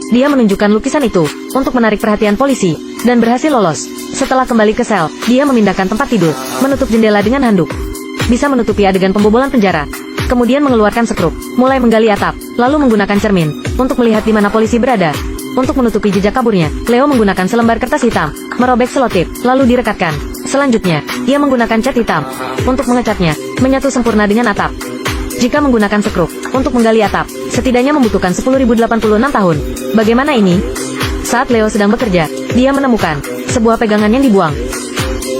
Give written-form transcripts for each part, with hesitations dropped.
Dia menunjukkan lukisan itu untuk menarik perhatian polisi dan berhasil lolos. Setelah kembali ke sel, dia memindahkan tempat tidur, menutup jendela dengan handuk. Bisa menutupi adegan pembobolan penjara. Kemudian mengeluarkan sekrup, mulai menggali atap, lalu menggunakan cermin untuk melihat di mana polisi berada. Untuk menutupi jejak kaburnya, Leo menggunakan selembar kertas hitam, merobek selotip, lalu direkatkan. Selanjutnya, ia menggunakan cat hitam untuk mengecatnya, menyatu sempurna dengan atap. Jika menggunakan sekrup untuk menggali atap, setidaknya membutuhkan 10.086 tahun. Bagaimana ini? Saat Leo sedang bekerja, dia menemukan sebuah pegangan yang dibuang.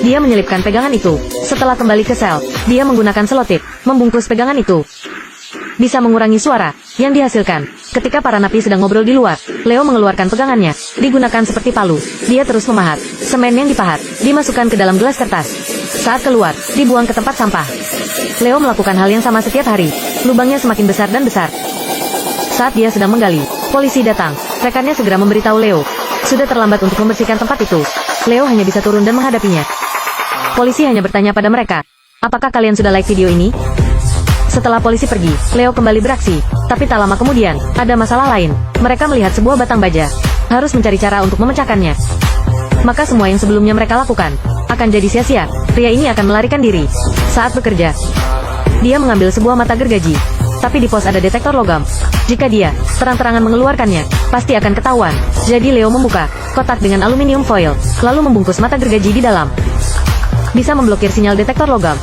Dia menyelipkan pegangan itu. Setelah kembali ke sel, dia menggunakan selotip, membungkus pegangan itu. Bisa mengurangi suara yang dihasilkan. Ketika para napi sedang ngobrol di luar, Leo mengeluarkan pegangannya, digunakan seperti palu. Dia terus memahat. Semen yang dipahat, dimasukkan ke dalam gelas kertas. Saat keluar, dibuang ke tempat sampah. Leo melakukan hal yang sama setiap hari. Lubangnya semakin besar dan besar. Saat dia sedang menggali, polisi datang. Rekannya segera memberitahu Leo. Sudah terlambat untuk membersihkan tempat itu. Leo hanya bisa turun dan menghadapinya. Polisi hanya bertanya pada mereka, apakah kalian sudah like video ini? Setelah polisi pergi, Leo kembali beraksi. Tapi tak lama kemudian, ada masalah lain. Mereka melihat sebuah batang baja. Harus mencari cara untuk memecahkannya. Maka semua yang sebelumnya mereka lakukan akan jadi sia-sia. Pria ini akan melarikan diri. Saat bekerja, dia mengambil sebuah mata gergaji. Tapi di pos ada detektor logam. Jika dia terang-terangan mengeluarkannya, pasti akan ketahuan. Jadi Leo membuka kotak dengan aluminium foil, lalu membungkus mata gergaji di dalam. Bisa memblokir sinyal detektor logam.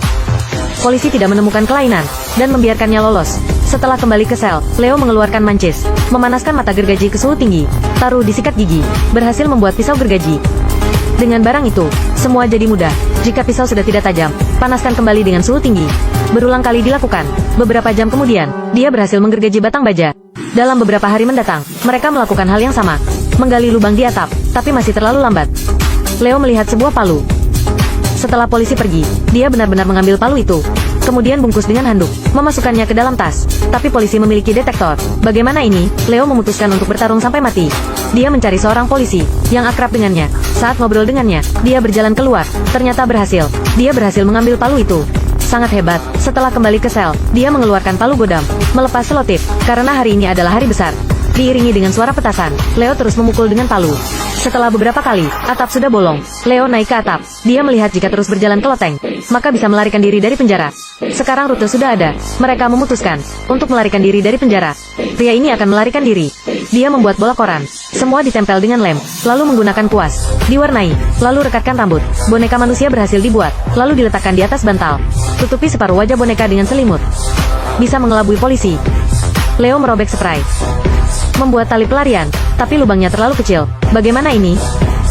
Polisi tidak menemukan kelainan dan membiarkannya lolos. Setelah kembali ke sel, Leo mengeluarkan mancis, memanaskan mata gergaji ke suhu tinggi, taruh di sikat gigi, berhasil membuat pisau gergaji. Dengan barang itu, semua jadi mudah. Jika pisau sudah tidak tajam, panaskan kembali dengan suhu tinggi. Berulang kali dilakukan. Beberapa jam kemudian, dia berhasil menggergaji batang baja. Dalam beberapa hari mendatang, mereka melakukan hal yang sama. Menggali lubang di atap, tapi masih terlalu lambat. Leo melihat sebuah palu. Setelah polisi pergi, dia benar-benar mengambil palu itu. Kemudian bungkus dengan handuk, memasukkannya ke dalam tas. Tapi polisi memiliki detektor. Bagaimana ini? Leo memutuskan untuk bertarung sampai mati. Dia mencari seorang polisi yang akrab dengannya. Saat ngobrol dengannya, dia berjalan keluar. Ternyata berhasil. Dia berhasil mengambil palu itu. Sangat hebat. Setelah kembali ke sel, dia mengeluarkan palu godam, melepas selotip, karena hari ini adalah hari besar. Diiringi dengan suara petasan, Leo terus memukul dengan palu. Setelah beberapa kali, atap sudah bolong. Leo naik ke atap. Dia melihat jika terus berjalan ke loteng, maka bisa melarikan diri dari penjara. Sekarang rute sudah ada. Mereka memutuskan untuk melarikan diri dari penjara. Pria ini akan melarikan diri. Dia membuat bola koran. Semua ditempel dengan lem, lalu menggunakan kuas. Diwarnai, lalu rekatkan rambut. Boneka manusia berhasil dibuat, lalu diletakkan di atas bantal. Tutupi separuh wajah boneka dengan selimut. Bisa mengelabui polisi. Leo merobek spray. Membuat tali pelarian, tapi lubangnya terlalu kecil. Bagaimana ini?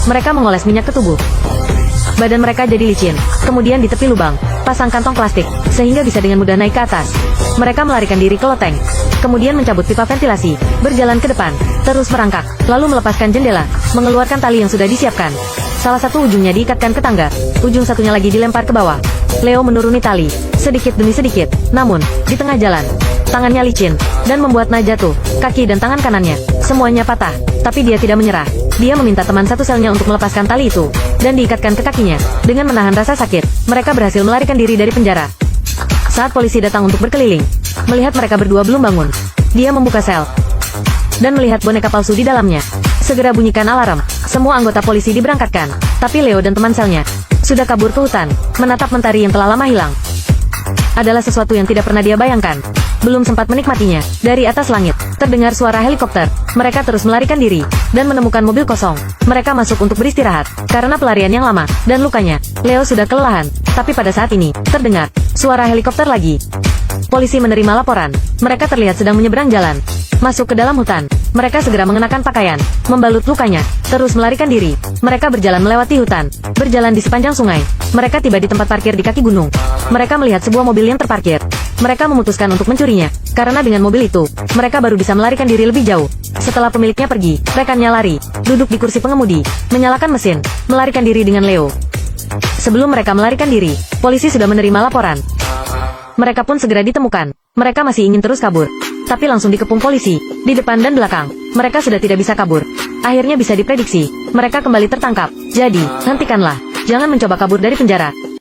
Mereka mengoles minyak ke tubuh. Badan mereka jadi licin. Kemudian di tepi lubang, pasang kantong plastik, sehingga bisa dengan mudah naik ke atas. Mereka melarikan diri ke loteng. Kemudian mencabut pipa ventilasi, berjalan ke depan, terus merangkak, lalu melepaskan jendela, mengeluarkan tali yang sudah disiapkan. Salah satu ujungnya diikatkan ke tangga, ujung satunya lagi dilempar ke bawah. Leo menuruni tali, sedikit demi sedikit, namun, di tengah jalan, tangannya licin, dan membuat Na jatuh. Kaki dan tangan kanannya, semuanya patah. Tapi dia tidak menyerah. Dia meminta teman satu selnya untuk melepaskan tali itu, dan diikatkan ke kakinya. Dengan menahan rasa sakit, mereka berhasil melarikan diri dari penjara. Saat polisi datang untuk berkeliling, melihat mereka berdua belum bangun, dia membuka sel, dan melihat boneka palsu di dalamnya. Segera bunyikan alarm. Semua anggota polisi diberangkatkan, tapi Leo dan teman selnya sudah kabur ke hutan, menatap mentari yang telah lama hilang. Adalah sesuatu yang tidak pernah dia bayangkan. Belum sempat menikmatinya, dari atas langit, terdengar suara helikopter. Mereka terus melarikan diri, dan menemukan mobil kosong. Mereka masuk untuk beristirahat, karena pelarian yang lama, dan lukanya. Leo sudah kelelahan, tapi pada saat ini, terdengar suara helikopter lagi. Polisi menerima laporan. Mereka terlihat sedang menyeberang jalan, masuk ke dalam hutan. Mereka segera mengenakan pakaian, membalut lukanya, terus melarikan diri. Mereka berjalan melewati hutan, berjalan di sepanjang sungai. Mereka tiba di tempat parkir di kaki gunung. Mereka melihat sebuah mobil yang terparkir. Mereka memutuskan untuk mencurinya, karena dengan mobil itu, mereka baru bisa melarikan diri lebih jauh. Setelah pemiliknya pergi, rekannya lari, duduk di kursi pengemudi, menyalakan mesin, melarikan diri dengan Leo. Sebelum mereka melarikan diri, polisi sudah menerima laporan. Mereka pun segera ditemukan. Mereka masih ingin terus kabur, tapi langsung dikepung polisi, di depan dan belakang. Mereka sudah tidak bisa kabur. Akhirnya bisa diprediksi, mereka kembali tertangkap. Jadi, hentikanlah. Jangan mencoba kabur dari penjara.